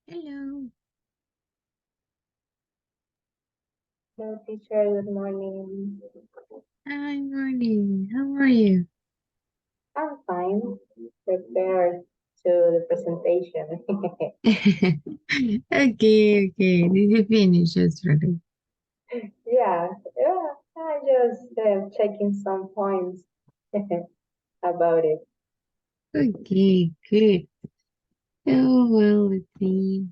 Hello. Hello, teacher. Good morning. Hi, morning. How are you? I'm fine. Prepared to the presentation. Okay, okay. Did you finish yesterday? Yeah, yeah. I just checking some points about it. Okay, good. Oh, well, let's see.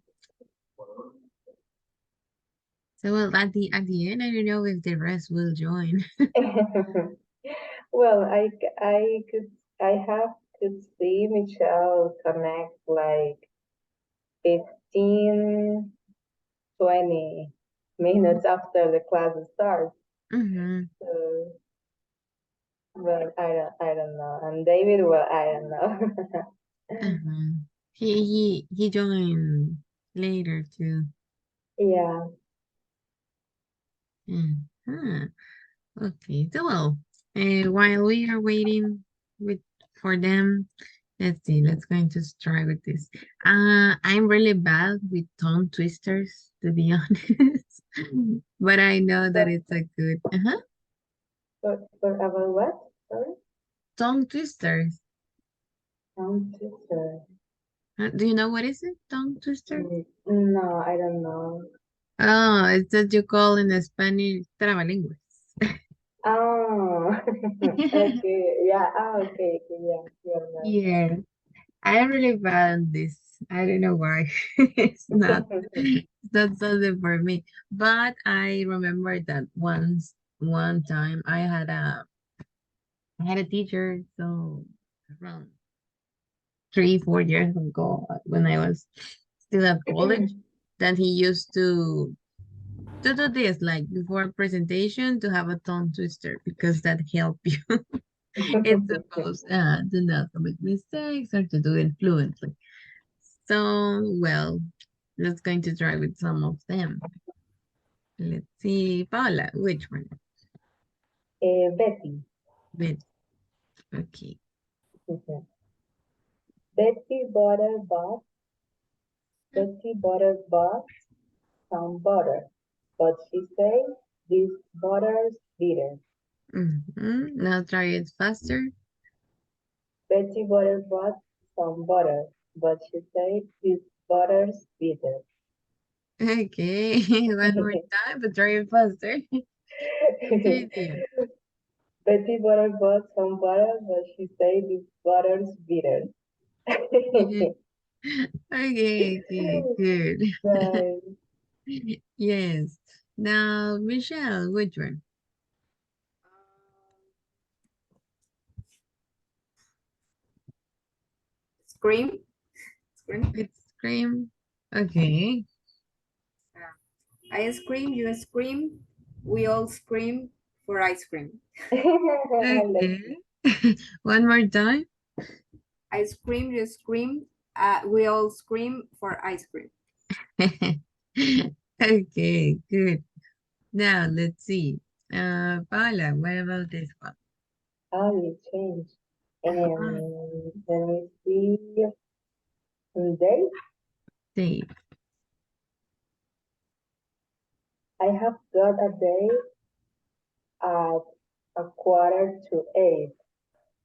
So, well, at the end, I don't know if the rest will join. Well, I have could see Michelle connect like 15, 20 minutes after the class starts. Mm-hmm. So, but I don't know. And David, well, I don't know. Uh-huh. He joined later too. Yeah. Uh-huh. Okay, so well, while we are waiting with for them, let's see. Let's going to try with this. I'm really bad with tongue twisters, to be honest, but I know that But it's a good for about what? Sorry? tongue twisters. Sound twister. Do you know what is it? Tongue twister? No, I don't know. Oh, it's that you call in Spanish trabalenguas. Oh, okay. Yeah. Ah, okay. Okay. Yeah. You're Yeah. I'm really bad at this. I don't know why. right. It's not something for me. But I remember that one time I had a teacher, so around 3, 4 years ago when I was still at college, that he used to do this like before presentation to have a tongue twister because that help you. It's supposed to not make mistakes or to do it fluently. So, well, let's going to try with some of them. Let's see, Paula, which one? Betty. Bit. Okay. Betty butter bought. Betty butter bought some butter, but she said this butter's bitter. Now try it faster. Betty butter bought some butter, but she said this butter's bitter. Okay, one more time, but try it faster. It's easier. Betty butter bought some butter, but she said this butter's bitter. Okay, okay, good. Nice. Yes. Now, Michelle, which one? Scream, scream. It's cream. Okay. I scream, you scream, we all scream for ice cream. I like Okay. One more time. I scream, you scream, we all scream for ice cream. Okay, good. Now let's see. Paula, what about this one? how you change. Uh-huh. Let me see. Today, Say, I have got a day at 7:45.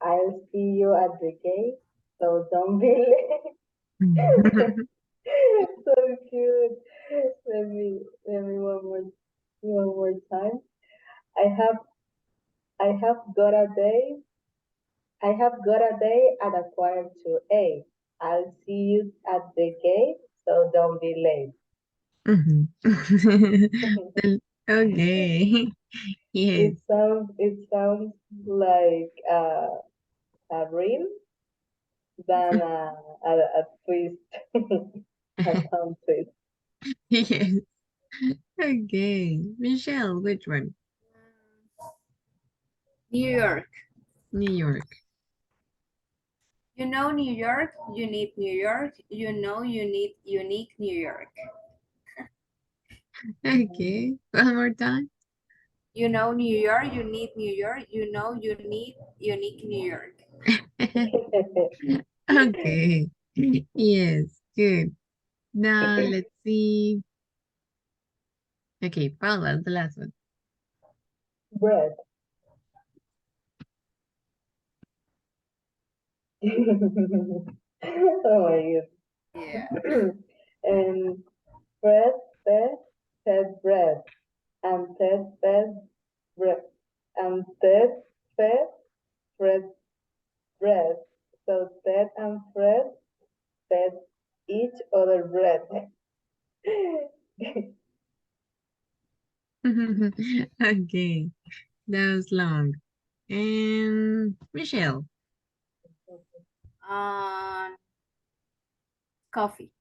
I'll see you at the gate, so don't be late. So cute. Let me one more time. I have I have got a day. I have got a day at 7:45. I'll see you at the gate, so don't be late. Mhm. Okay. Yes. It sounds like a rhyme than a twist, a tongue twist. Yes. Okay. Michelle, which one? New York. New York. You know New York, you need New York, you know you need unique New York. Okay. One more time. You know New York, you need New York, you know you need unique New York. Okay. Yes. Good. Now let's see. Okay, Paula, the last one. Bread. Oh my Yeah. god. And Fred fed bread. And Ted fed bread. And Ted fed Fred bread. So Ted and Fred fed each other bread. Okay, that was long. And Michelle, Um, Coffee.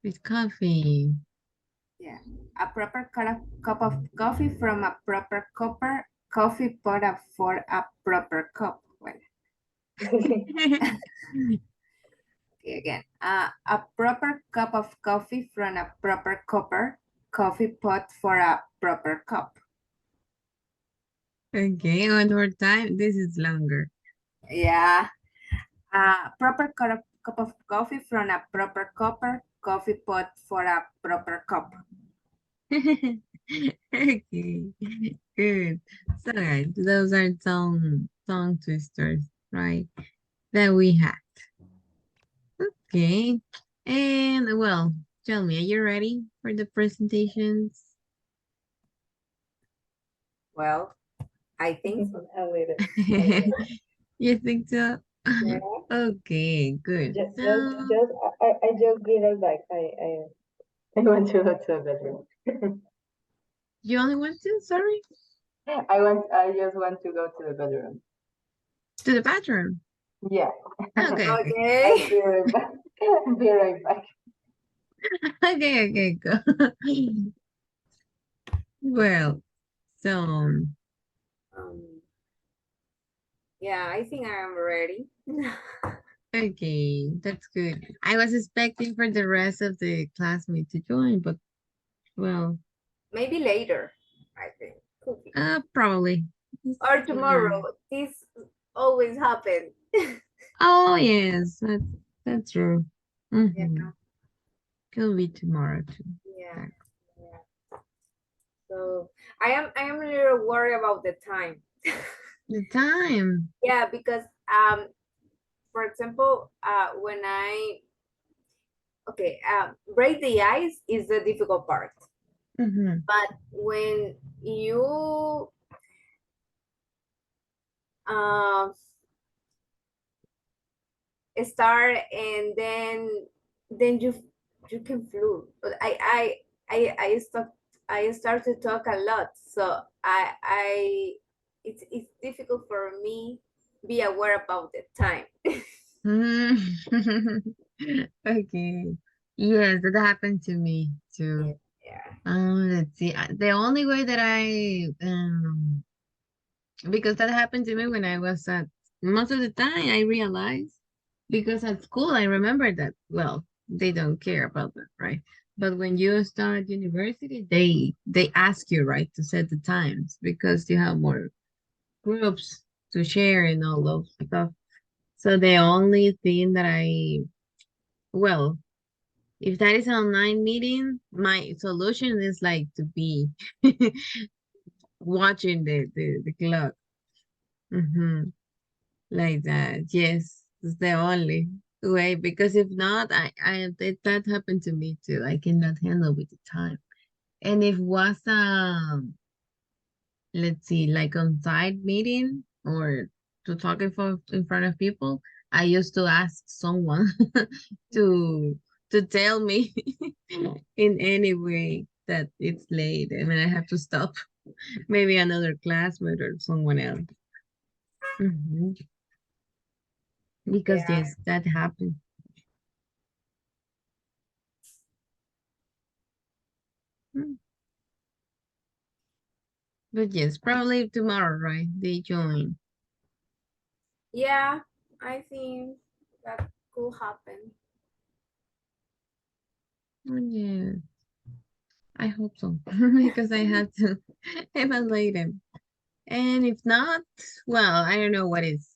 with coffee. Yeah. A proper cup of coffee from a proper copper coffee pot for a proper cup. Well, okay, again. A proper cup of coffee from a proper copper coffee pot for a proper cup. Okay, one more time. This is longer. Yeah. A proper cup of coffee from a proper copper coffee pot for a proper cup. Okay, good. So guys, those are some tongue twisters, right? That we had. Okay. And well, tell me, are you ready for the presentations? Well, I think so. A little. You think so? Yeah. Okay, good. So I just be right back. I want to go to the bedroom. you only want to, sorry, I just want to go to the bedroom. to the bathroom. Yeah. Okay, okay. Okay. I'll be right back. Be right back. Okay, okay, go. Well, so Um, yeah, I think I am ready. okay, that's good. I was expecting for the rest of the classmates to join, but well, Maybe later, I think. Could be. probably. Or Yeah. tomorrow. This always happens. Oh yes, that's true. Yeah, Could be tomorrow too. yeah, That- yeah. So I am a little worried about the time. The time. Yeah, because for example, when I break the ice is the difficult part. Mm-hmm. But when you um start and then you can flew. But I start to talk a lot, so it's difficult for me be aware about the time. Okay. Yes, that happened to me too. Yeah. Let's see. The only way that because that happened to me when I was at most of the time I realized because at school I remember that well they don't care about that, right? But when you start university they ask you, right, to set the times because you have more groups to share and all those stuff. So the only thing that well, if that is an online meeting, my solution is like to be watching the clock. Hmm. Like that. Yes, it's the only way because if not, that happened to me too. I cannot handle with the time. And if was let's see, like on site meeting or to talk in front of people, I used to ask someone to to tell me in any way that it's late and I have to stop. Maybe another classmate or someone else. Hmm. Because Yeah. yes, that happened. Mm. But yes, probably tomorrow, right? They join. Yeah, I think that could happen. Oh, yeah, I hope so because I have to evaluate them. And if not, well, I don't know what is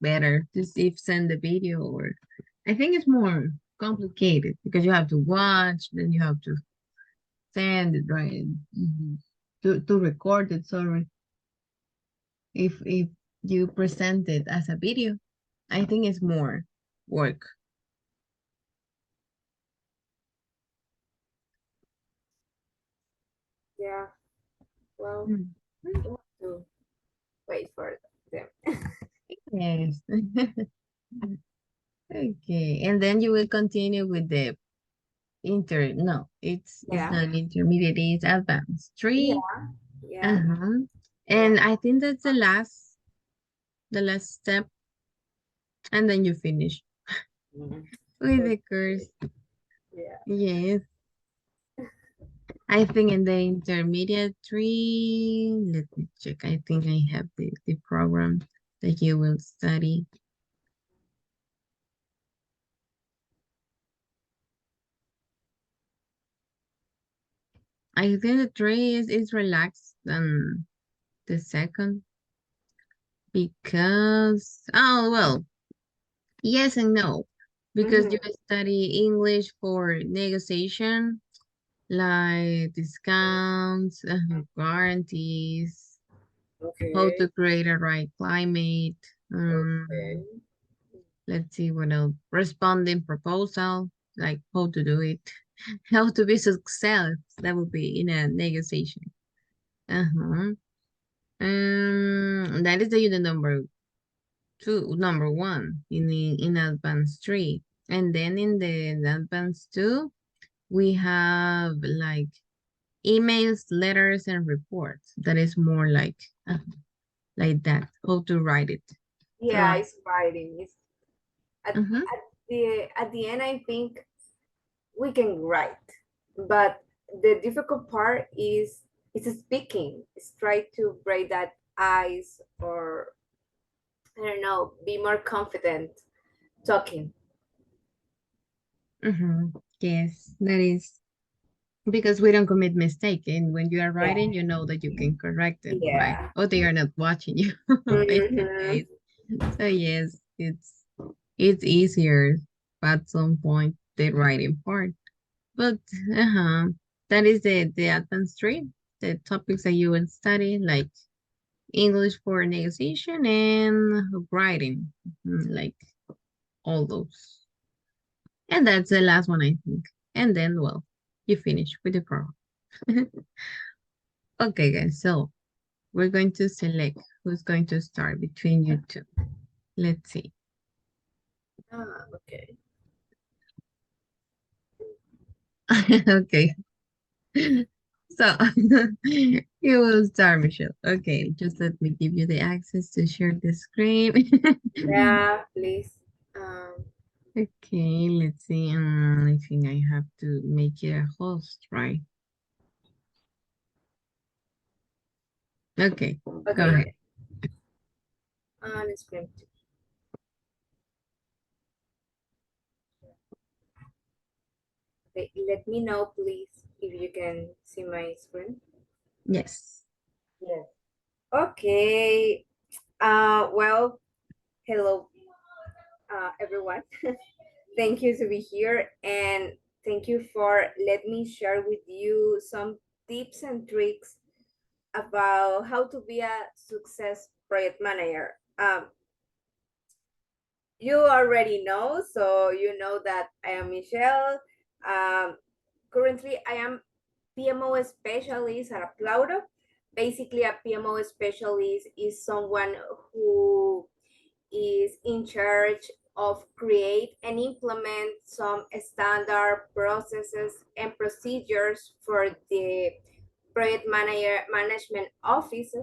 better to see if send the video or I think it's more complicated because you have to watch, then you have to send it, right? To record it, sorry. If you present it as a video, I think it's more work. Yeah. Well, Mm. we have to wait for them. Yes. Okay, and then you will continue with the no, it's Yeah. not intermediate, it's advanced. Yeah. 3. Yeah. And I think that's the last step, and then you finish Mhm. with the course. Yeah. Yes. I think in the intermediate 3, let me check. I think I have the program that you will study. I think the 3 is relaxed than the second because, oh, well, yes and no. Because you Mhm. study English for negotiation, like discounts, guarantees, how Okay. to create a right climate. Okay. Let's see what else. Responding proposal, like how to do it, how to be success. That would be in a negotiation. Uh-huh. That is the unit number 1 in advanced 3, and then in the advanced 2, we have like emails, letters, and reports. That is more like that. How to write it. Yeah, it's writing. It's Mhm. at the end, I think we can write, but the difficult part is speaking. It's try to break that ice, or I don't know, be more confident talking. Yes, that is because we don't commit mistake, and when you are Yeah. writing, you know that you can correct them, right? Yeah. Or they are not watching you in this Mhm. case. So yes, it's easier at some point the writing part. But that is the advanced three, the topics that you will study, like English for negotiation and writing, like all those. And that's the last one, I think. And then, well, you finish with the program. Okay, guys, so we're going to select who's going to start between you two. Let's see. Okay. Okay. So you will start, Michelle. Okay, just let me give you the access to share the screen. Yeah, please. Okay, let's see. I think I have to make it a host, right? Okay, go Okay. ahead. Screen. Okay, let me know, please, if you can see my screen. Yes. Yes. Okay. Well, hello, everyone. Thank you to be here, and thank you for let me share with you some tips and tricks about how to be a success project manager. You already know, so you know that I am Michelle. Currently, I am PMO specialist at Aplaudo. Basically, a PMO specialist is someone who is in charge of create and implement some standard processes and procedures for the project manager management office.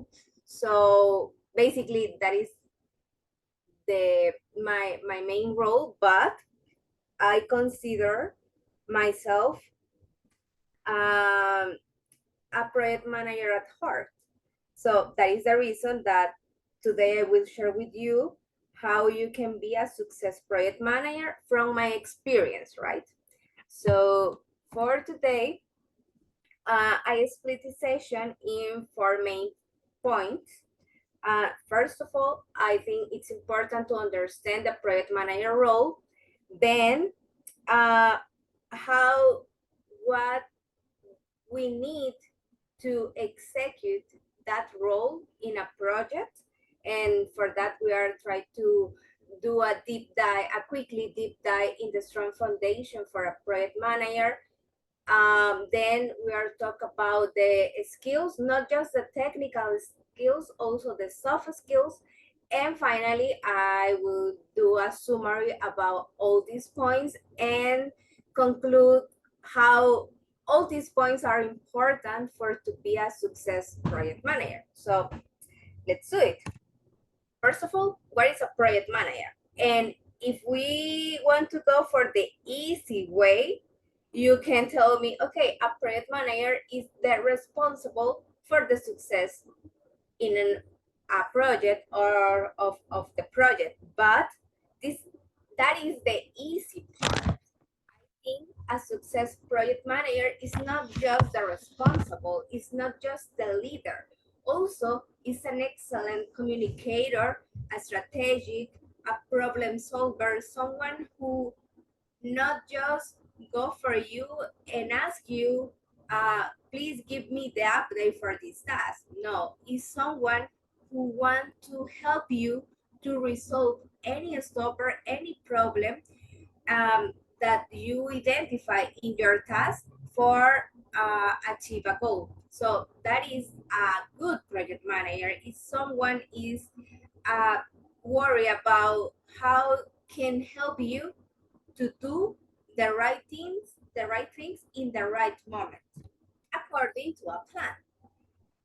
So basically, that is my main role, but I consider myself um, a project manager at heart. So that is the reason that today I will share with you how you can be a success project manager from my experience, right? So for today, I split the session in 4 main points. First of all, I think it's important to understand the project manager role. Then how what we need to execute that role in a project. And for that, we are trying to do a deep dive, a quickly deep dive in the strong foundation for a project manager. Then we are talk about the skills, not just the technical skills, also the soft skills. And finally, I will do a summary about all these points and conclude how all these points are important for to be a success project manager. So let's do it. First of all, what is a project manager? And if we want to go for the easy way, you can tell me, okay, a project manager is the responsible for the success in a project or of the project. But this that is the easy part. I think a success project manager is not just the responsible, it's not just the leader. Also, is an excellent communicator, a strategic, a problem solver, someone who not just go for you and ask you, please give me the update for this task. No, it's someone who want to help you to resolve any stopper, any problem that you identify in your task for achieve a goal. So that is a good project manager. If someone is worried about how can help you to do the right things in the right moment, according to a plan.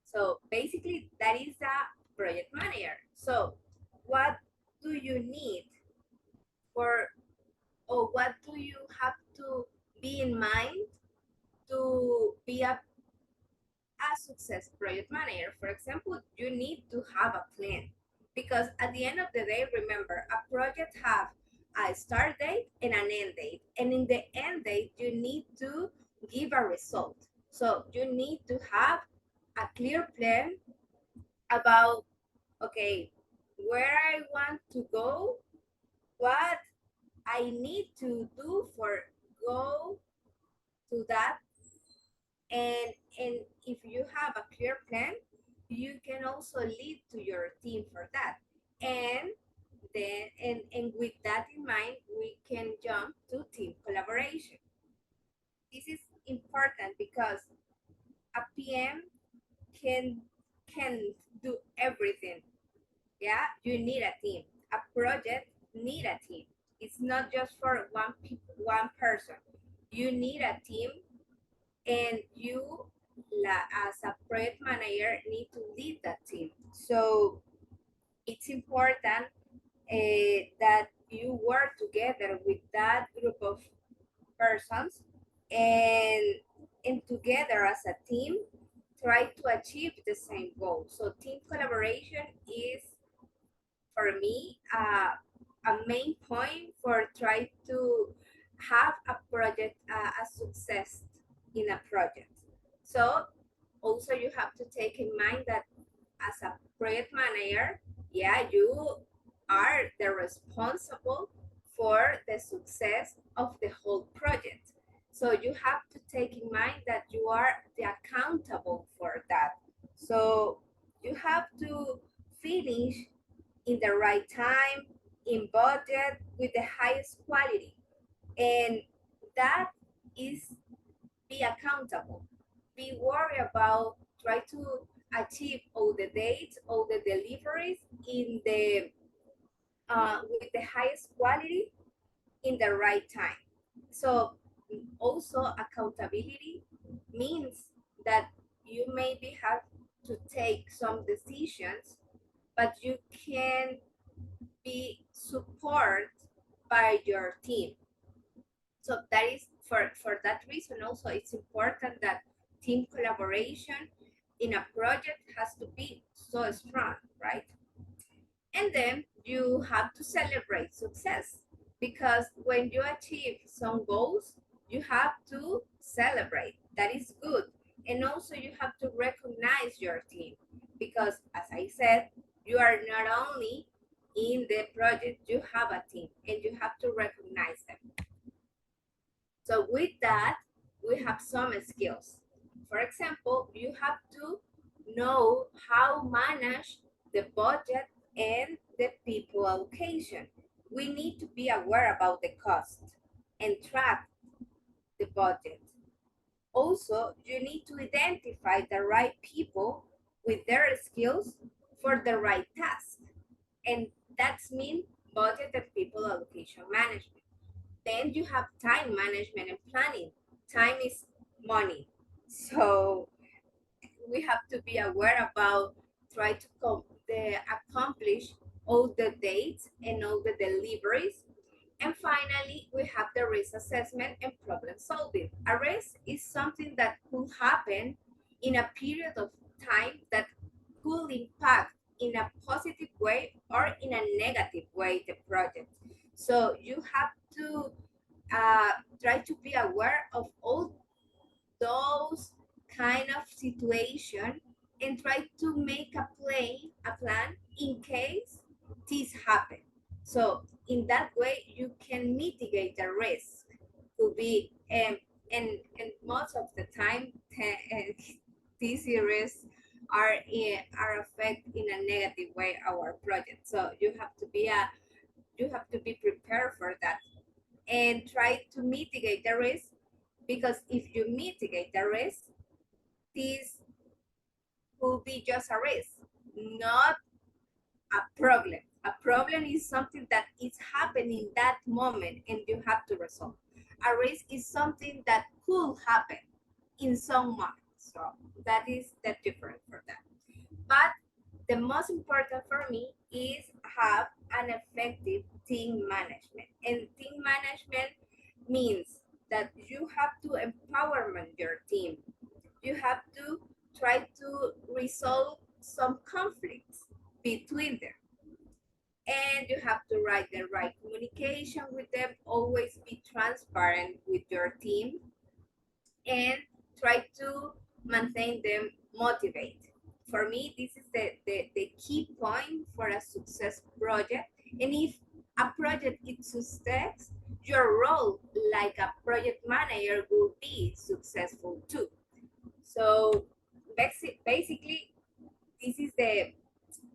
So basically, that is a project manager. So what do you need for, or what do you have to be in mind to be a success project manager? For example, you need to have a plan, because at the end of the day, remember, a project have a start date and an end date, and in the end date you need to give a result. So you need to have a clear plan about, okay, where I want to go, what I need to do for go to that. And if you have a clear plan, you can also lead to your team for that. And then and with that in mind, we can jump to team collaboration. This is important because a PM can can do everything. Yeah, you need a team. A project need a team. It's not just for one person. You need a team, and you as a project manager need to lead that team. So it's important that you work together with that group of persons, and together as a team try to achieve the same goal. So team collaboration is, for me, a main point for try to have a project a success in a project. So also you have to take in mind that as a project manager, yeah, you are the responsible for the success of the whole project. So you have to take in mind that you are the accountable for that. So you have to finish in the right time, in budget, with the highest quality. And that is be accountable. Be worried about try to achieve all the dates, all the deliveries in the with the highest quality in the right time. So also accountability means that you maybe have to take some decisions, but you can be supported by your team. So that is for that reason also it's important that team collaboration in a project has to be so strong, right? And then you have to celebrate success, because when you achieve some goals, you have to celebrate. That is good. And also you have to recognize your team, because as I said, you are not only in the project, you have a team and you have to recognize them. that we have some skills. For example, you have to know how manage the budget and the people allocation. We need to be aware about the cost and track the budget. Also, you need to identify the right people with their skills for the right task. And that's mean budget and people allocation management. Then you have time management and planning. Time is money. So we have to be aware about try to accomplish all the dates and all the deliveries. And finally, we have the risk assessment and problem solving. A risk is something that could happen in a period of time that could impact in a positive way or in a negative way the project. So you have to try to be aware of all those kind of situation and try to make a plan in case this happen. So in that way you can mitigate the risk. Could be and most of the time these risks are affect in a negative way our project. So you have to be prepared for that and try to mitigate the risk, because if you mitigate the risk, this will be just a risk, not a problem. A problem is something that is happening that moment and you have to resolve. A risk is something that could happen in some months. So that is the difference for that. But the most important for me is have an effective team management. And team management means that you have to empowerment your team. You have to try to resolve some conflicts between them. And you have to write the right communication with them, always be transparent with your team, and try to maintain them motivated. For me, this is the key point for a success project. And if a project is success, your role like a project manager will be successful too. So basically, this is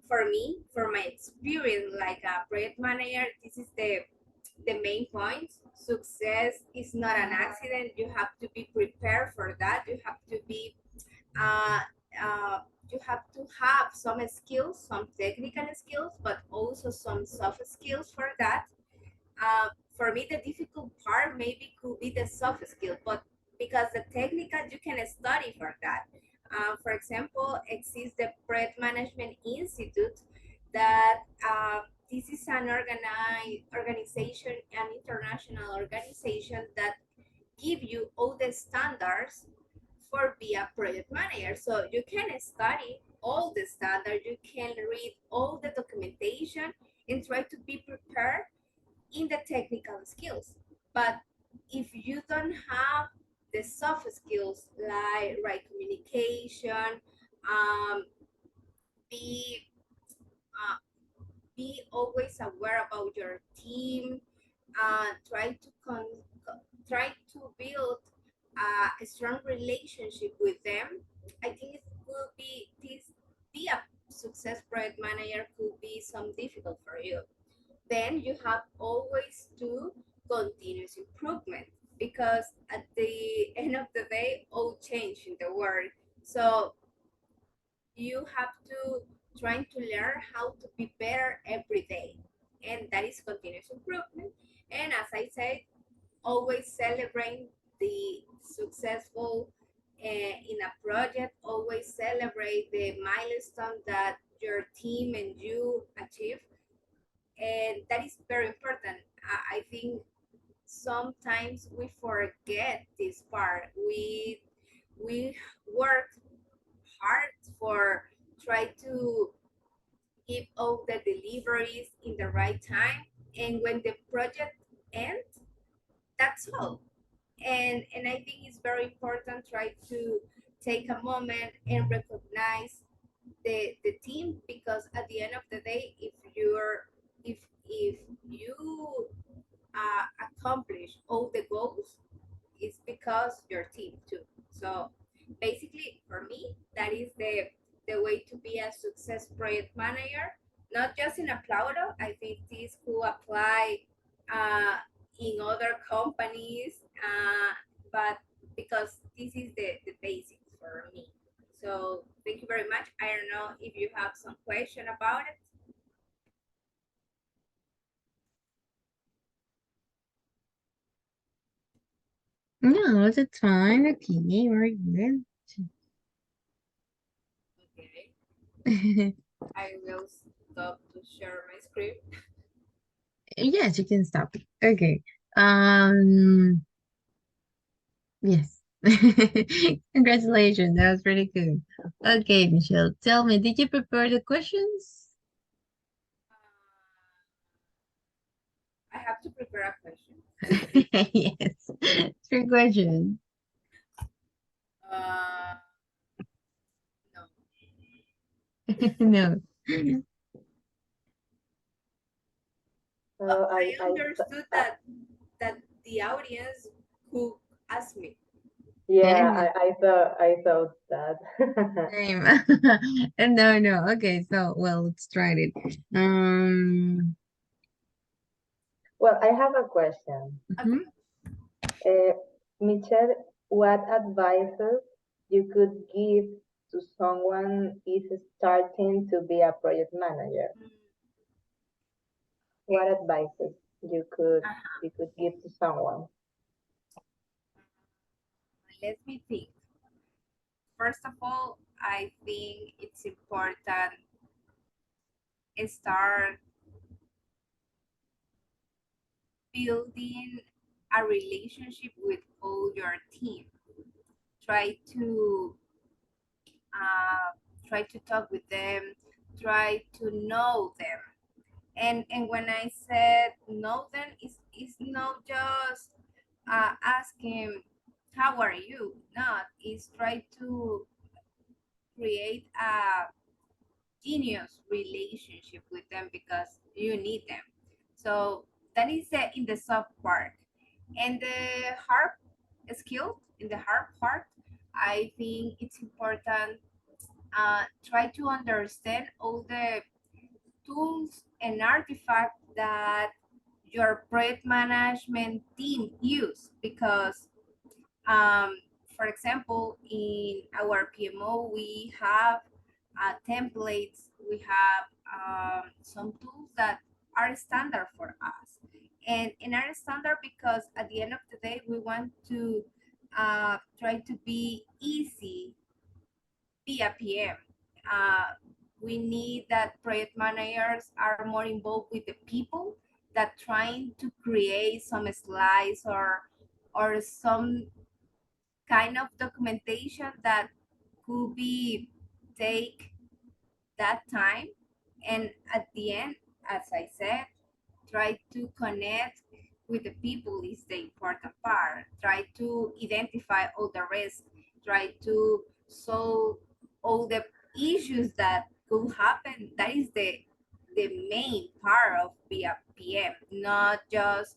for me, for my experience like a project manager, this is the main point. Success is not an accident. You have to be prepared for that. You have to be uh, uh, you have to have some skills, some technical skills, but also some soft skills for that. For me, the difficult part maybe could be the soft skill, but because the technical you can study for that. For example, exists the Project Management Institute that this is an organization, an international organization that give you all the standards for be a project manager. So you can study all the standards, you can read all the documentation and try to be prepared in the technical skills. But if you don't have the soft skills like right communication, um, be uh, be always aware about your team, try to build a strong relationship with them. I think it will be a success project manager could be some difficult for you. Then you have always to continuous improvement, because at the end of the day all change in the world. So you have to trying to learn how to be better every day, and that is continuous improvement. And as I said, always celebrate the successful in a project, always celebrate the milestone that your team and you achieve, and that is very important. I think sometimes we forget this part. We work hard for try to give all the deliveries in the right time, and when the project ends, that's all. And I think it's very important try to take a moment and recognize the team, because at the end of the day, if you accomplish all the goals, it's because your team too. So basically, for me, that is the way to be a success project manager, not just in Applaudo. I think this could apply uh, in other companies, but because this is the basics for me. So thank you very much. I don't know if you have some question about it. No, that's fine. Okay, very good. Okay, I will stop to share my screen. Yes, you can stop. Okay. Um, yes. Congratulations. That was pretty good. Okay, Michelle, tell me, did you prepare the questions? I have to prepare a question. Yes. Three questions. Uh, no, No. I understood that the audience could ask me. Yeah, Yes, I thought that. same. No, no. Okay, so well, let's try it. Um, Well, I have a question. Okay. mhm. Uh, Michelle, what advices you could give to someone is starting to be a project manager? Mm, What okay. advices Uh-huh. you could give to someone? Let me think. First of all, I think it's important start building a relationship with all your team. Try to uh, try to talk with them. Try to know them. And when I said know them, it's not just asking how are you. Not it's try to create a genius relationship with them because you need them. So that is in the soft part. And the hard skill, in the hard part, I think it's important try to understand all the tools and artifacts that your project management team use because um, for example, in our PMO, we have templates, we have some tools that are standard for us. And are standard because at the end of the day, we want to try to be easy, be a PM. Uh, we need that project managers are more involved with the people that trying to create some slides or some kind of documentation that could be take that time and at the end, as I said, try to connect with the people is the important part. Try to identify all the risks, try to solve all the issues that could happen. That is the main part of be a PM, not just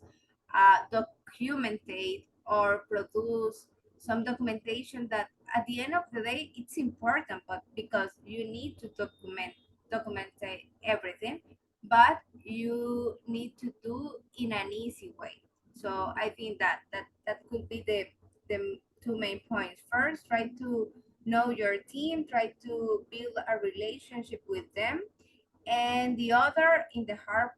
documentate or produce some documentation that at the end of the day it's important, but because you need to document everything, but you need to do in an easy way. So I think that could be the two main points. First, try to know your team, try to build a relationship with them, and the other in the hard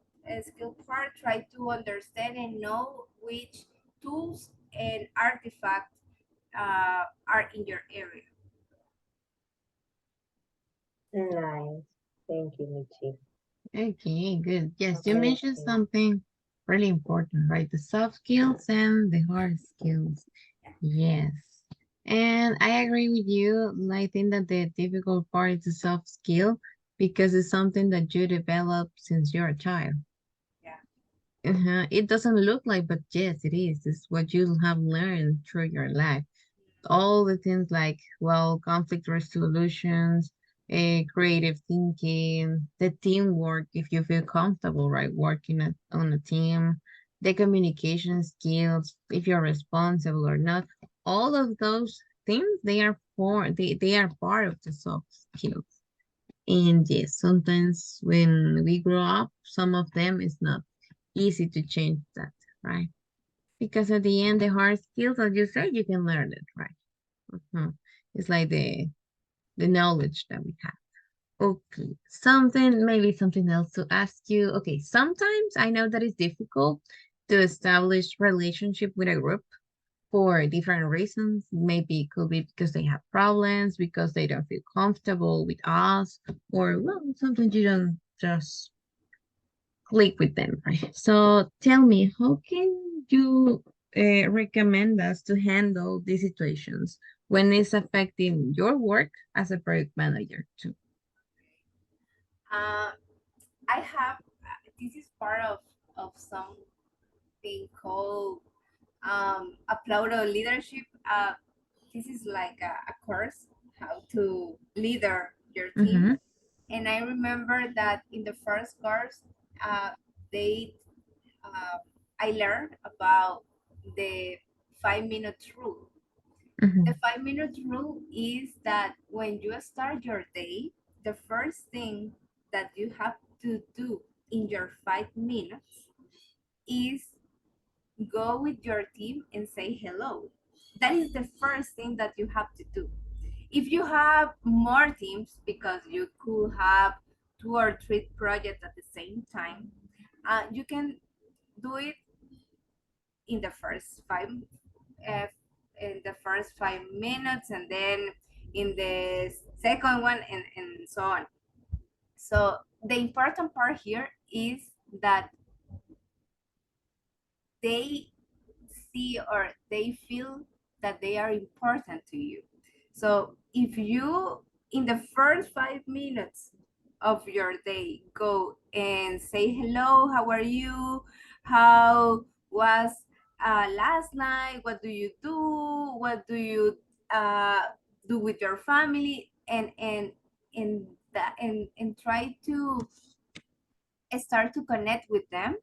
skill part, try to understand and know which tools and artifacts are in your area. Nice. Thank you, Michi. Okay, good. Yes, you mentioned Okay. something really important, right? The soft skills and the hard skills. Yes. And I agree with you. I think that the difficult part is the soft skill because it's something that you develop since you're a child. Yeah. It doesn't look like, but yes, it is. It's what you have learned through your life. All the things like, well, conflict resolutions, creative thinking, the teamwork, if you feel comfortable, right, working on a team, the communication skills, if you're responsible or not, all of those things, they are part of the soft skills. And yes, sometimes when we grow up, some of them is not easy to change that, right? Because at the end, the hard skills, as you said, you can learn it, right? Mhm. It's like the knowledge that we have. Okay, maybe something else to ask you. Okay, sometimes I know that it's difficult to establish relationship with a group for different reasons. Maybe it could be because they have problems, because they don't feel comfortable with us, or well, sometimes you don't just click with them, right? So tell me, how can you recommend us to handle these situations when it's affecting your work as a project manager too? Uh, I have, this is part of something called Applaudo leadership. This is like a course how to leader your team. Mm-hmm. And I remember that in the first course, uh, they I learned about the 5 minute rule. Mm-hmm. The 5 minute rule is that when you start your day, the first thing that you have to do in your 5 minutes is go with your team and say hello. That is the first thing that you have to do. If you have more teams, because you could have 2 or 3 projects at the same time, you can do it in the first uh, in the first 5 minutes, and then in the second one, and so on. So the important part here is that they see or they feel that they are important to you. So if you, in the first 5 minutes of your day, go and say hello, how are you, how was last night, what do you do, what do you uh, do with your family, and try to start to connect with them,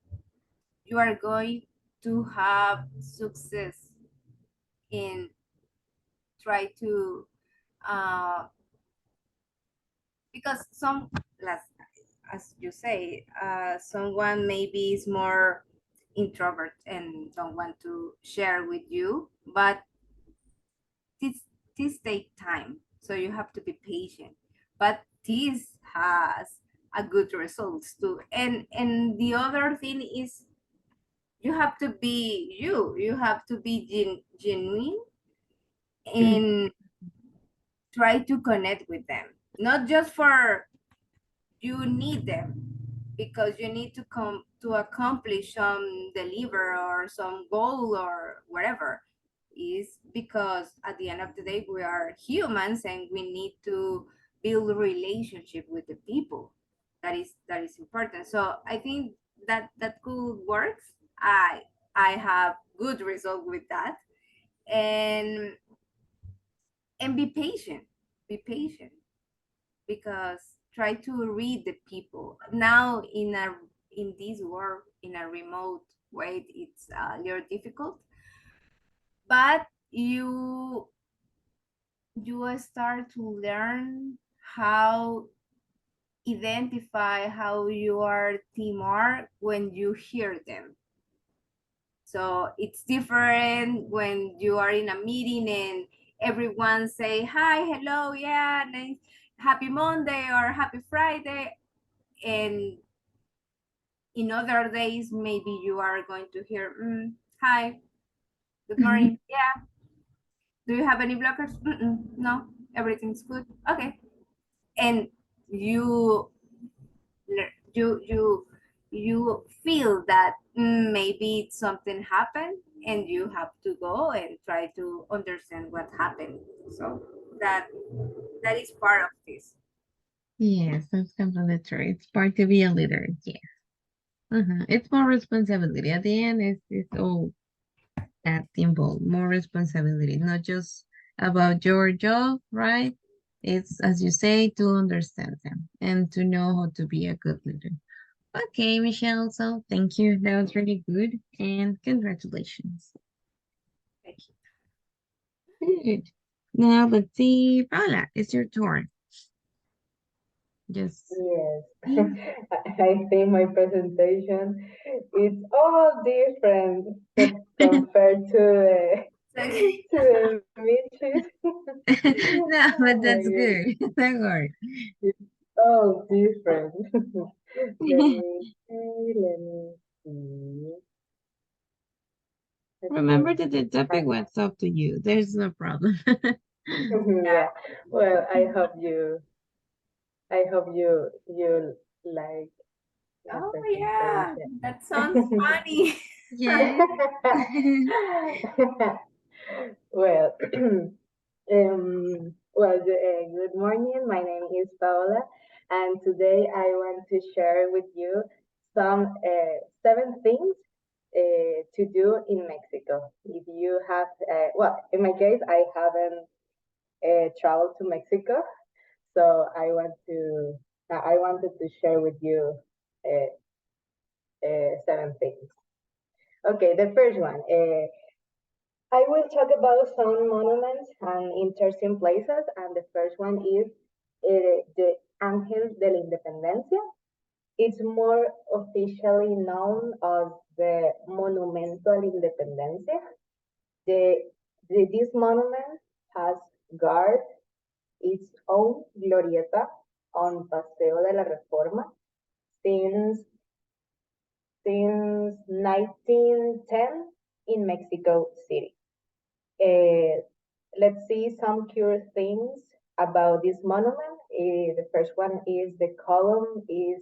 you are going to have success in try to uh, because some, as you say, someone maybe is more introvert and don't want to share with you, but this this take time, so you have to be patient, but this has a good results too. And the other thing is, you have to be you have to be genuine and try to connect with them, not just for you need them because you need to come to accomplish some deliver or some goal or whatever, is because at the end of the day we are humans and we need to build a relationship with the people. That is important. So I think that could work. I have good result with that. And and be patient, be patient, because try to read the people now in this world in a remote way. It's a little difficult, but you start to learn how identify how your team are when you hear them. So it's different when you are in a meeting and everyone say hi, hello, yeah, nice, happy Monday or happy Friday. And in other days, maybe you are going to hear, hi, good morning. Yeah. Do you have any blockers? No, everything's good. Okay. And you you feel that maybe something happened and you have to go and try to understand what happened. So that that is part of this. Yes, that's completely true. It's part to be a leader. Yes. It's more responsibility. At the end, it's all that involved. More responsibility, not just about your job, right? It's, as you say, to understand them and to know how to be a good leader. Okay, Michelle, so thank you. That was really good. And congratulations. Thank you. Good. Now let's see. Paula, it's your turn. Just Yes, think. I think my presentation is all different compared to the Okay. to the Mitch's. No, Oh but my that's goodness, good. Don't worry. it's all different. Let me see, let me see. Remember Okay. that the topic was up to you. There's no problem. Yeah. Well, I hope you like my Oh yeah, presentation. that sounds funny. Yes. Well, good morning. My name is Paola, and today I want to share with you some 7 things to do in Mexico. If you have, well, in my case, I haven't traveled to Mexico, so I wanted to share with you 7 things. Okay, the first one. I will talk about some monuments and interesting places, and the first one is the Ángel de la Independencia. It's more officially known as the Monumento a la Independencia. The, this monument has guard its own glorieta on Paseo de la Reforma since 1910 in Mexico City. Uh, let's see some curious things about this monument. The first one is the column is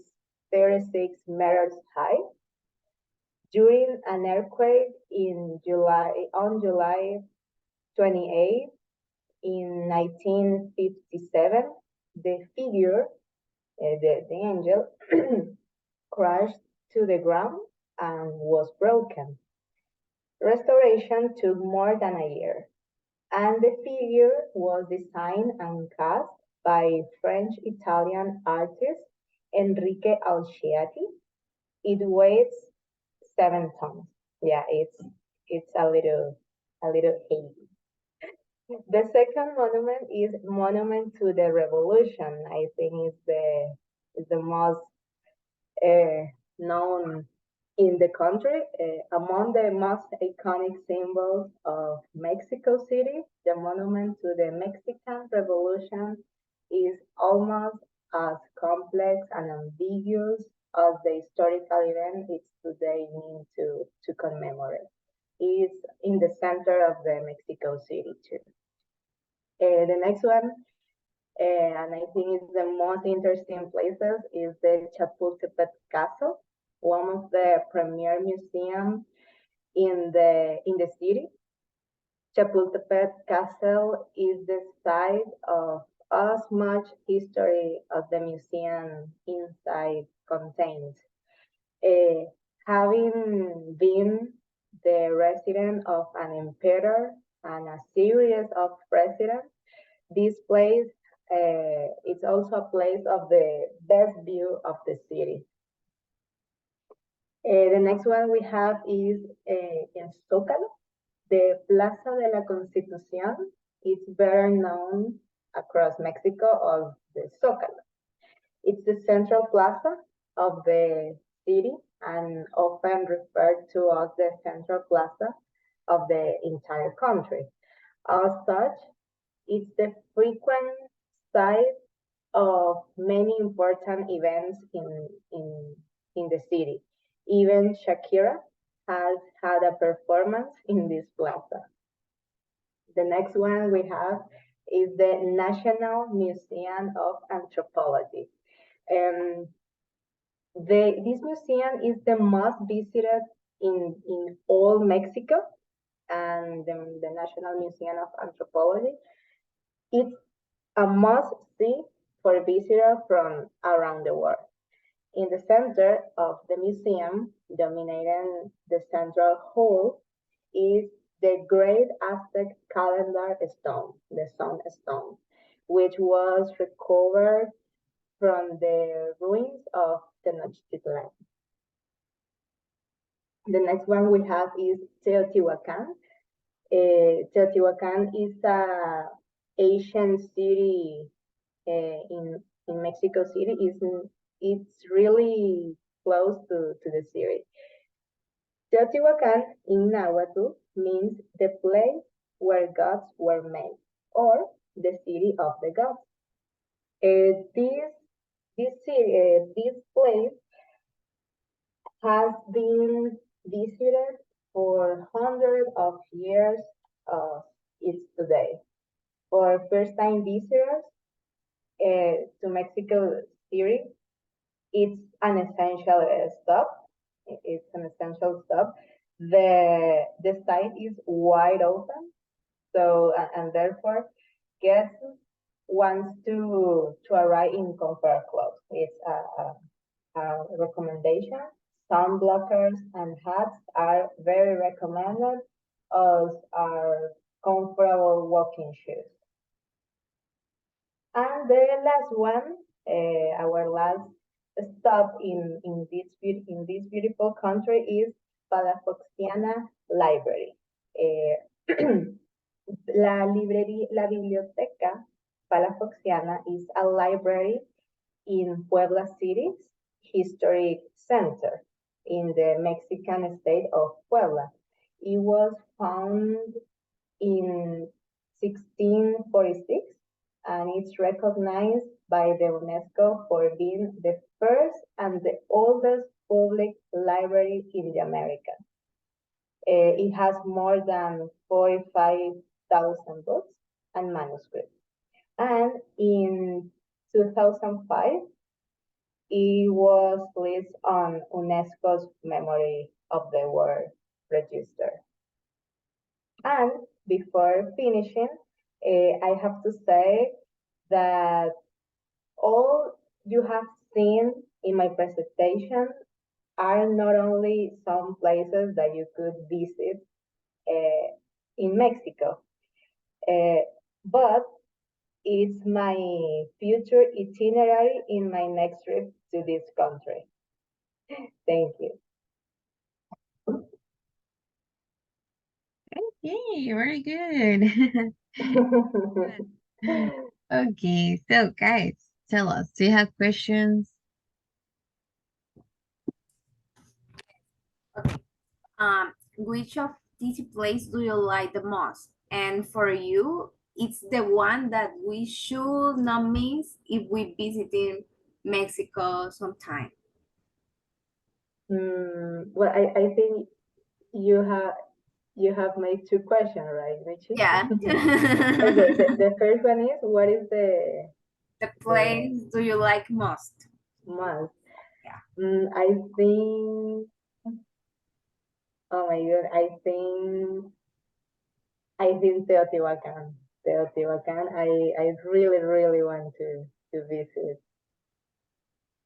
36 meters high. During an earthquake on July 28 in 1957, the figure, the angel, crashed to the ground and was broken. Restoration took more than a year, and the figure was designed and cast by French-Italian artist Enrique Alciati. It weighs 7 tons. Yeah, it's a little heavy. The second monument is Monument to the Revolution. I think is the most uh, known in the country. Among the most iconic symbols of Mexico City, the monument to the Mexican Revolution is almost as complex and ambiguous as the historical event it's today meant to commemorate. It's in the center of the Mexico City too. The next one, and I think it's the most interesting places, is the Chapultepec Castle, one of the premier museums in the city. Chapultepec Castle is the site of as much history as the museum inside contains. Uh, Having been the resident of an emperor and a series of presidents, this place is also a place of the best view of the city. The next one we have is in Zócalo, the Plaza de la Constitución. It's better known across Mexico as the Zócalo. It's the central plaza of the city and often referred to as the central plaza of the entire country. As such, it's the frequent site of many important events in the city. Even Shakira has had a performance in this plaza. The next one we have is the National Museum of Anthropology. Um, this museum is the most visited in all Mexico, and the National Museum of Anthropology. It's a must-see for visitors from around the world. In the center of the museum, dominating the central hall, is the Great Aztec Calendar Stone, the Sun Stone, which was recovered from the ruins of Tenochtitlan. The next one we have is Teotihuacan. Teotihuacan is a ancient city in Mexico City. It's really close to the city. Teotihuacan in Nahuatl means the place where gods were made, or the city of the gods. This place has been visited for hundreds of years of its today. For first-time visitors to Mexico City, it's an essential stop. It's an essential stop. The site is wide open, so and therefore guests wants to arrive in comfort clothes. It's a recommendation. Sun blockers and hats are very recommended, as are comfortable walking shoes. And the last one, our last stop in this beautiful country is Palafoxiana Library. La Biblioteca Palafoxiana is a library in Puebla City's historic center in the Mexican state of Puebla. It was founded in 1646 and it's recognized by the UNESCO for being the first and the oldest public library in the Americas. It has more than 45,000 books and manuscripts. And in 2005, it was listed on UNESCO's Memory of the World Register. And before finishing, I have to say that all you have seen in my presentation are not only some places that you could visit in Mexico, but it's my future itinerary in my next trip to this country. Thank you. Okay, very good. Okay, so guys, tell us, do you have questions? Okay. Which of these places do you like the most? And for you, it's the one that we should not miss if we visit in Mexico sometime. Well, I think you have made two questions, right, Richie? Yeah. Okay, the first one is, what is the place do you like most? Most? Yeah. I think, oh my God, I think Teotihuacan. Teotihuacan, I really, really want to visit.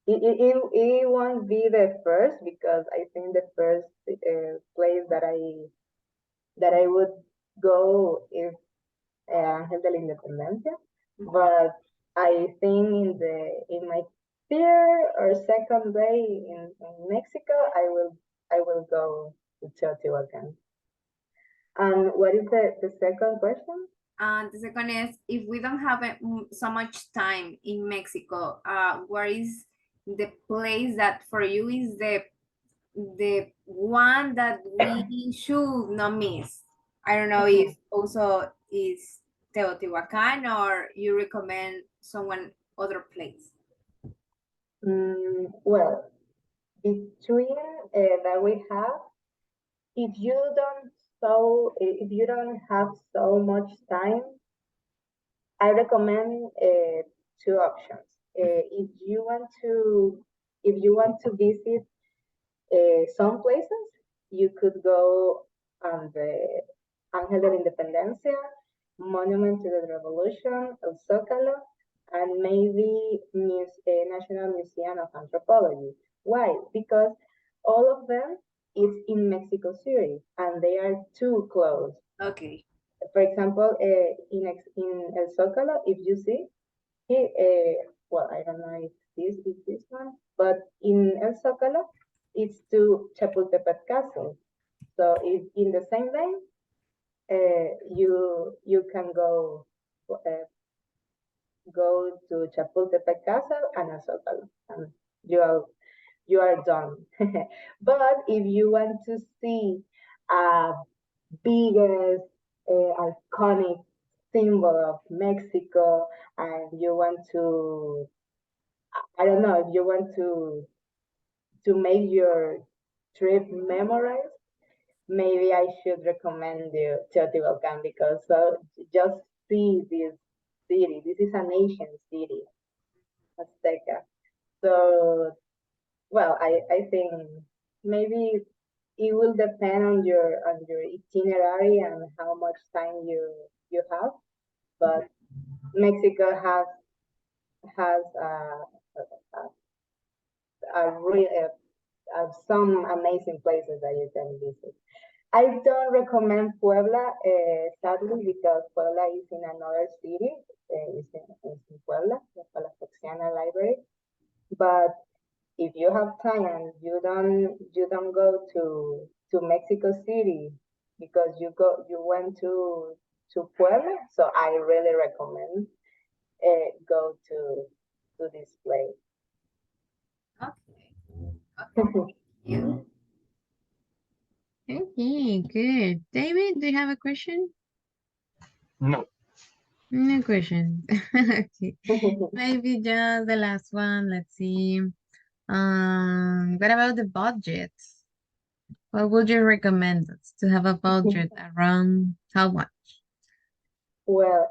It won't be the first, because I think the first place that I would go is Ángel de la Independencia, but I think in my third or second day in Mexico, I will go to Teotihuacan. And what is the second question? The second is, if we don't have so much time in Mexico, what is the place that for you is the one that we should not miss? I don't know if also is Teotihuacan or you recommend someone other place. Well, between that we have, if you don't have so much time, I recommend two options. If you want to visit some places, you could go on the Ángel de la Independencia, Monument to the Revolution, El Zócalo, and maybe National Museum of Anthropology. Why? Because all of them is in Mexico City, and they are too close. Okay. For example, in El Zócalo, if you see, well, I don't know if this is this one. But in El Zócalo, it's to Chapultepec Castle. So if in the same day, you can go to Chapultepec Castle and El Zócalo, and you are done. But if you want to see a biggest iconic symbol of Mexico, and you want to, I don't know, if you want to make your trip memorize, maybe I should recommend you Teotihuacan, because just see this city. This is an ancient city, Azteca. So, well, I think maybe it will depend on your itinerary and how much time you have. But Mexico has a real some amazing places that you can visit. I don't recommend Puebla, sadly, because Puebla is in another city. It's in Puebla, the Palafoxiana Library. But if you have time and you don't go to Mexico City because you went to Puebla, so I really recommend go to this place. Okay. Yeah. Okay, good. David, do you have a question? No. No question. Okay. Maybe just the last one. Let's see. What about the budget? What would you recommend us to have a budget around how much? Well,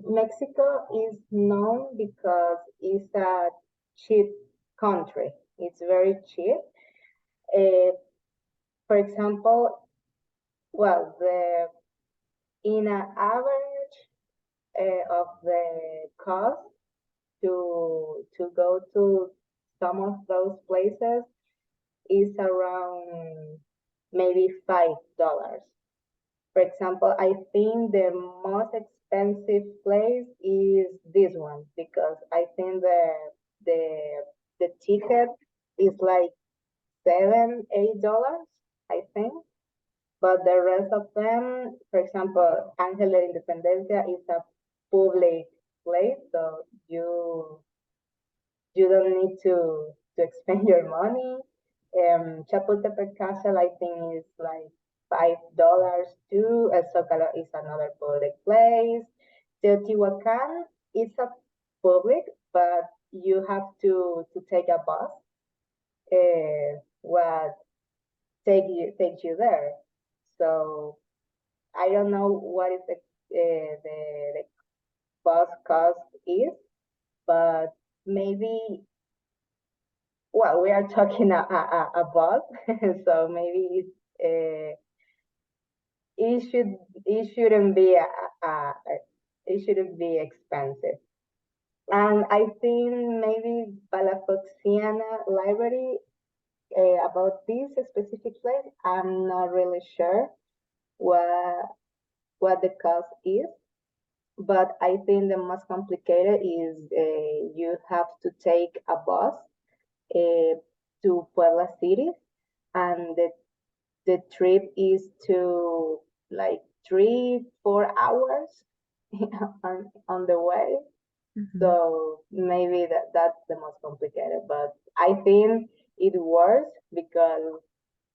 Mexico is known because it's a cheap country. It's very cheap. For example, well, the in an average of the cost to go to some of those places is around maybe $5. For example, I think the most expensive place is this one, because I think the ticket is like $7, $8, I think. But the rest of them, for example, Ángel de Independencia is a public place, so you don't need to expend your money. Chapultepec Castle, I think, is like $5 too. El Zócalo is another public place. Teotihuacan is a public, but you have to take a bus. What takes you there? So I don't know what is the bus cost is, but maybe, well, we are talking a bus, so maybe it shouldn't be it shouldn't be expensive. And I think maybe Palafoxiana Library, about this specific place, I'm not really sure what the cost is, but I think the most complicated is you have to take a bus to Puebla City, and the trip is to like 3-4 hours on the way. Mhm. So maybe that's the most complicated, but I think it works because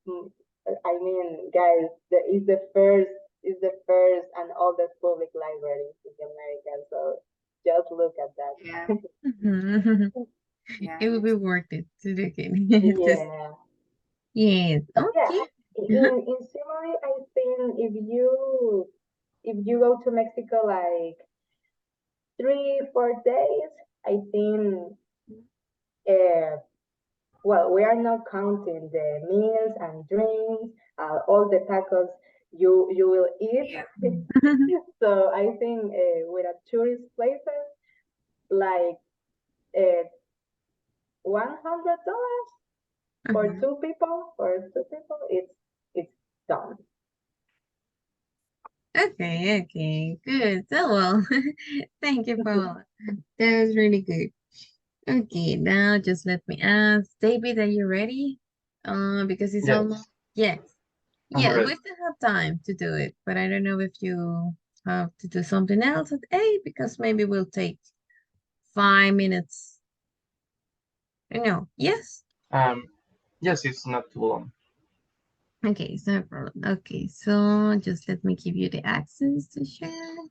I mean, guys, is the first and oldest public library in America. So just look at that. Yeah. Mhm. Yeah. It would be worth it to look in. Yeah. Yes. But yeah, Okay. in summary, I think if you go to Mexico like 3-4 days, I think well, we are not counting the meals and drinks, all the tacos you will eat. Yeah. So I think with a tourist places like $100 for Uh-huh. two people, it's done. Okay, okay, good. So well, thank you, Paola. That was really good. Okay, now just let me ask. David, are you ready? Because it's almost, Yes, yes. I'm Yeah, we ready. still have time to do it, but I don't know if you have to do something else at 8 because maybe we'll take 5 minutes. No, yes? Um, yes, it's not too long. Okay, it's no problem. Okay, so just let me give you the accents to share. Um,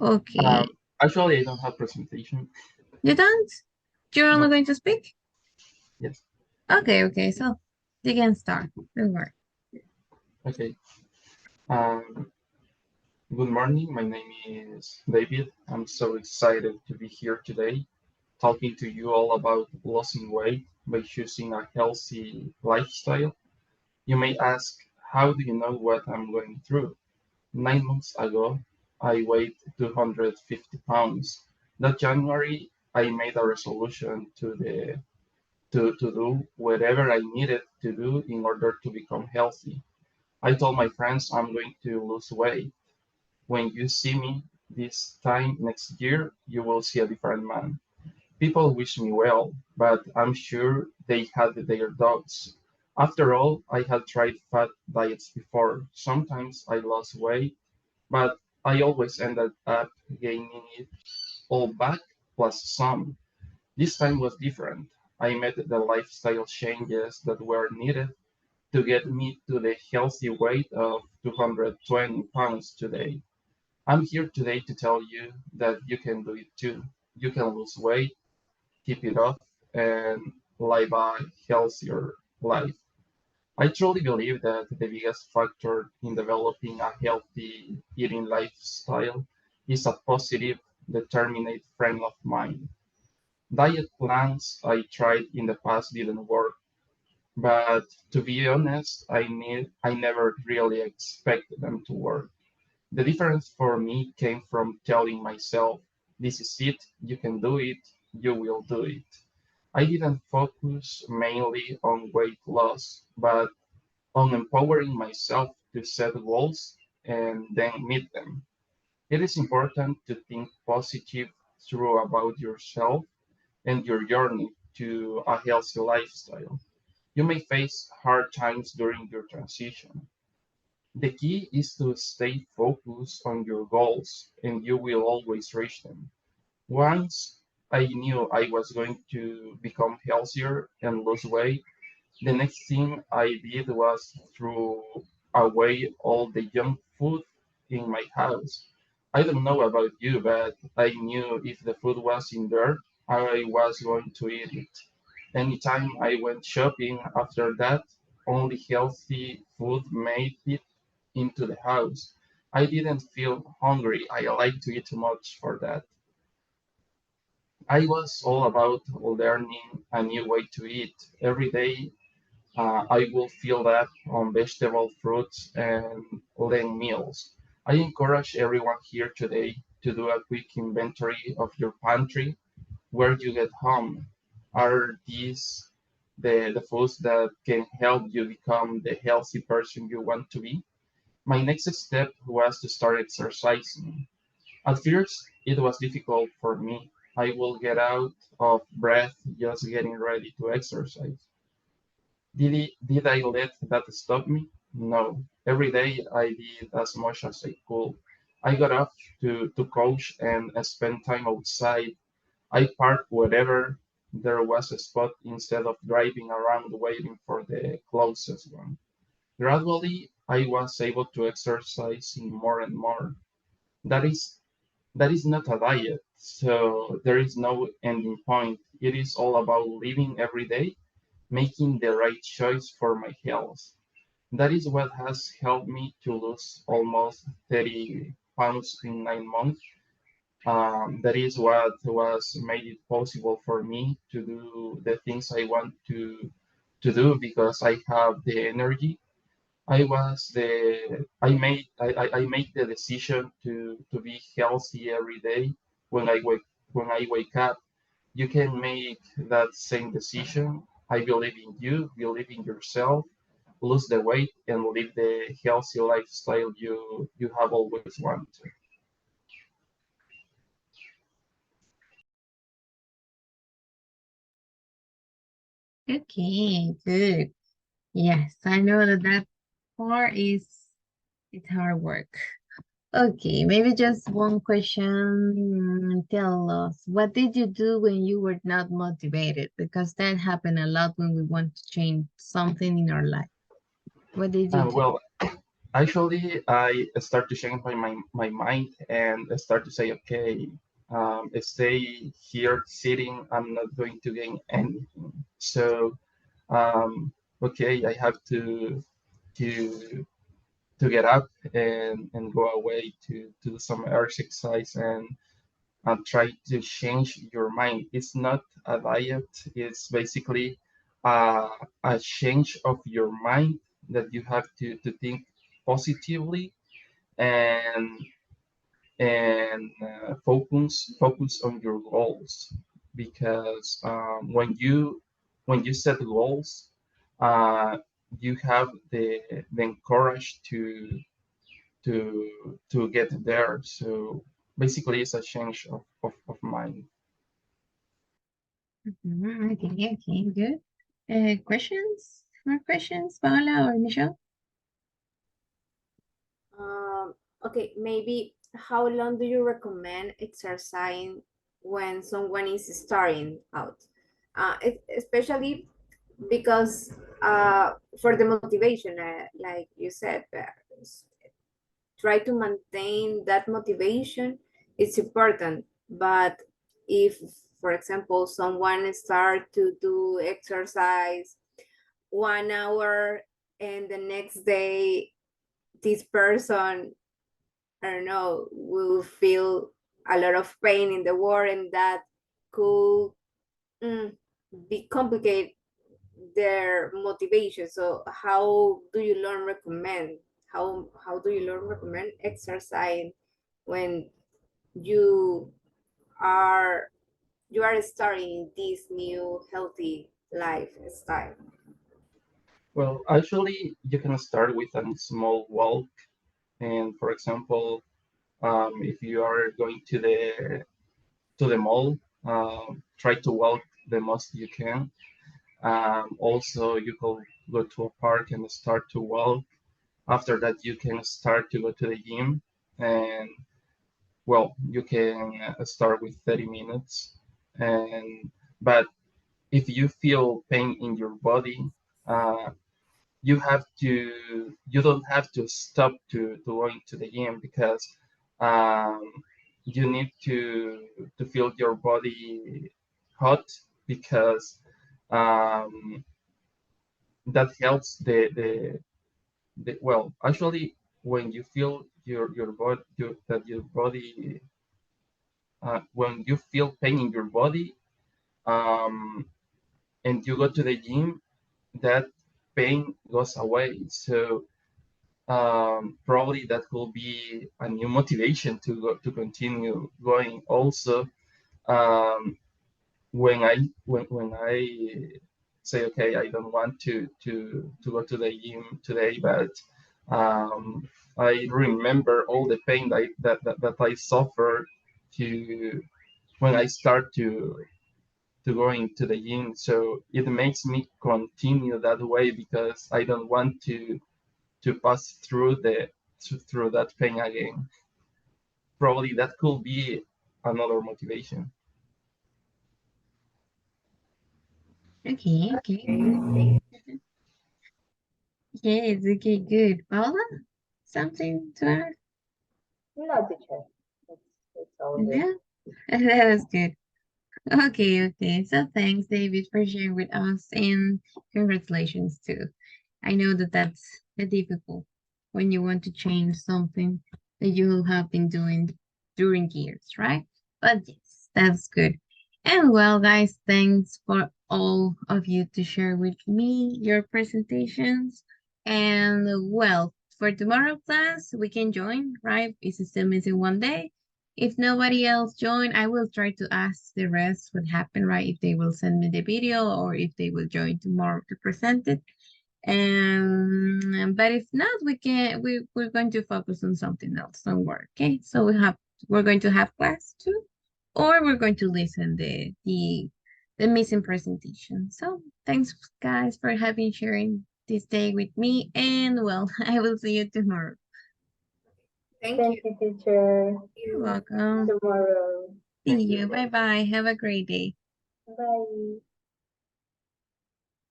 Okay, Actually, I don't have presentation. you don't? You're only No, going to speak? yes. Okay, so you can start. Don't worry. Okay. Um, Good morning. My name is David. I'm so excited to be here today, talking to you all about losing weight by choosing a healthy lifestyle. You may ask, how do you know what I'm going through? 9 months ago, I weighed 250 pounds. That January, I made a resolution to do whatever I needed to do in order to become healthy. I told my friends I'm going to lose weight. When you see me this time next year, you will see a different man. People wish me well, but I'm sure they had their doubts. After all, I had tried fat diets before. Sometimes I lost weight, but I always ended up gaining it all back plus some. This time was different. I made the lifestyle changes that were needed to get me to the healthy weight of 220 pounds today. I'm here today to tell you that you can do it too. You can lose weight, keep it off, and live a healthier life. I truly believe that the biggest factor in developing a healthy eating lifestyle is a positive, determined frame of mind. Diet plans I tried in the past didn't work, but to be honest, I never really expected them to work. The difference for me came from telling myself, this is it, you can do it, you will do it. I didn't focus mainly on weight loss, but on empowering myself to set goals and then meet them. It is important to think positive through about yourself and your journey to a healthy lifestyle. You may face hard times during your transition. The key is to stay focused on your goals and you will always reach them. Once I knew I was going to become healthier and lose weight, the next thing I did was throw away all the junk food in my house. I don't know about you, but I knew if the food was in there, I was going to eat it. Anytime I went shopping after that, only healthy food made it into the house. I didn't feel hungry. I like to eat too much for that. I was all about learning a new way to eat. Every day I will fill that on vegetable, fruits, and lean meals. I encourage everyone here today to do a quick inventory of your pantry where you get home. Are these the foods that can help you become the healthy person you want to be? My next step was to start exercising. At first, it was difficult for me. I will get out of breath just getting ready to exercise. Did I let that stop me? No. Every day I did as much as I could. I got up to coach and spend time outside. I parked wherever there was a spot instead of driving around waiting for the closest one. Gradually, I was able to exercise more and more. That is that is not a diet, so there is no ending point. It is all about living every day, making the right choice for my health. That is what has helped me to lose almost 30 pounds in 9 months. That is what was made it possible for me to do the things I want to do because I have the energy. I made the decision to be healthy every day when I wake up. You can make that same decision. I believe in you, believe in yourself, lose the weight, and live the healthy lifestyle you have always wanted. Okay, good. Yes, I know that that part is it's hard work. Okay, maybe just one question. Tell us, what did you do when you were not motivated? Because that happened a lot when we want to change something in our life. What did you do? Well, actually, I start to change my mind and I start to say, okay, stay here sitting. I'm not going to gain anything. So, okay, I have to to get up and go away to do some exercise and try to change your mind. It's not a diet. It's basically a change of your mind that you have to think positively and focus on your goals because when you set goals uh, you have the courage to get there. So basically it's a change of mind. Okay, okay, good. Questions? More questions, Paula or Michelle? Um, okay, maybe how long do you recommend exercising when someone is starting out? Especially because for the motivation, like you said, try to maintain that motivation. It's important, but if, for example, someone start to do exercise 1 hour and the next day this person, I don't know, will feel a lot of pain in the war, and that could mm, be complicate their motivation. So how do you learn recommend? How do you learn recommend exercise when you are you are starting this new healthy lifestyle? Well, actually, you can start with a small walk, and for example, if you are going to the mall, try to walk the most you can. Also, you can go to a park and start to walk. After that, you can start to go to the gym, and well, you can start with 30 minutes. And but if you feel pain in your body, uh, you don't have to stop to going to the gym because um, you need to feel your body hot because um, that helps the well actually when you feel your body that your body when you feel pain in your body um, and you go to the gym, that pain goes away. So probably that will be a new motivation to continue going. Also, um, when I say okay, I don't want to go to the gym today, but um, I remember all the pain that I suffered to when I start to going to the gym. So it makes me continue that way because I don't want to pass through the through that pain again. Probably that could be another motivation. Okay, okay. Okay. Yes, okay, good. Paula, something to add? No, teacher. It's, it's all good. Yeah, that was good. Okay, okay. So thanks, David, for sharing with us, and congratulations too. I know that that's difficult when you want to change something that you have been doing during years, right? But yes, that's good. And well, guys, thanks for all of you to share with me your presentations. And well, for tomorrow class, we can join, right? It's still missing one day. If nobody else join, I will try to ask the rest what happened, right? If they will send me the video or if they will join tomorrow to present it. But if not, we're going to focus on something else. Don't worry, okay? So we're going to have class too, or we're going to listen the the missing presentation. So thanks guys for having sharing this day with me, and well, I will see you tomorrow. Thank Thank you. you, teacher. You're welcome. Tomorrow. See Thank you. you. Bye bye. Have a great day. Bye.